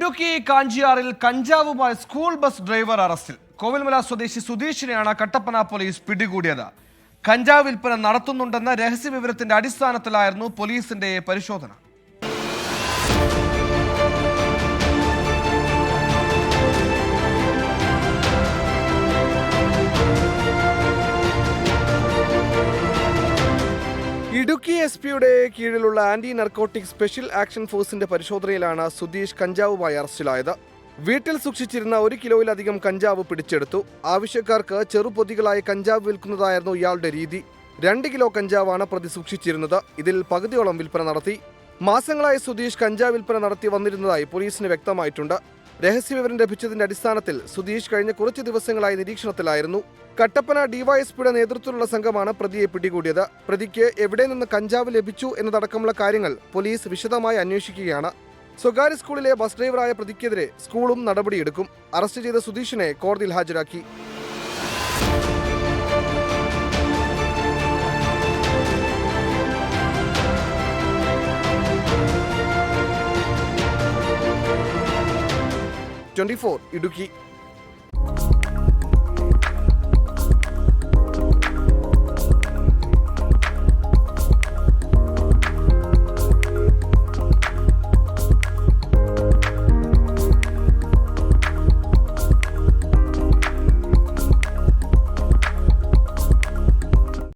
ഇടുക്കി കാഞ്ചിയാറിൽ കഞ്ചാവുമായി school bus driver അറസ്റ്റിൽ. കോവിൽമല സ്വദേശി സുധീഷിനെയാണ് കട്ടപ്പന പോലീസ് പിടികൂടിയത്. കഞ്ചാവ് വിൽപ്പന നടത്തുന്നുണ്ടെന്ന രഹസ്യവിവരത്തിന്റെ അടിസ്ഥാനത്തിലായിരുന്നു പോലീസിന്റെ പരിശോധന. ഇടുക്കി SP-യുടെ കീഴിലുള്ള ആന്റി നർക്കോട്ടിക് സ്പെഷ്യൽ ആക്ഷൻ ഫോഴ്സിന്റെ പരിശോധനയിലാണ് സുധീഷ് കഞ്ചാവുമായി അറസ്റ്റിലായത്. വീട്ടിൽ സൂക്ഷിച്ചിരുന്ന 1 കിലോയിലധികം കഞ്ചാവ് പിടിച്ചെടുത്തു. ആവശ്യക്കാർക്ക് ചെറുപൊതികളായി കഞ്ചാവ് വിൽക്കുന്നതായിരുന്നു ഇയാളുടെ രീതി. 2 കിലോ കഞ്ചാവാണ് പ്രതി സൂക്ഷിച്ചിരുന്നത്. ഇതിൽ പകുതിയോളം വിൽപ്പന നടത്തി. മാസങ്ങളായി സുധീഷ് കഞ്ചാവ് വിൽപ്പന നടത്തി വന്നിരുന്നതായി പോലീസിന് വ്യക്തമായിട്ടുണ്ട്. രഹസ്യവിവരം ലഭിച്ചതിന്റെ അടിസ്ഥാനത്തിൽ സുധീഷ് കഴിഞ്ഞ കുറച്ച് ദിവസങ്ങളായി നിരീക്ഷണത്തിലായിരുന്നു. കട്ടപ്പന ഡിവൈഎസ്പിയുടെ നേതൃത്വത്തിലുള്ള സംഘമാണ് പ്രതിയെ പിടികൂടിയത്. പ്രതിക്ക് എവിടെ നിന്ന് കഞ്ചാവ് ലഭിച്ചു എന്നതടക്കമുള്ള കാര്യങ്ങൾ പോലീസ് വിശദമായി അന്വേഷിക്കുകയാണ്. സ്വകാര്യ സ്കൂളിലെ ബസ് ഡ്രൈവറായ പ്രതിക്കെതിരെ സ്കൂളും നടപടിയെടുക്കും. അറസ്റ്റ് ചെയ്ത സുധീഷിനെ കോടതിയിൽ ഹാജരാക്കി. ഇടുക്കി.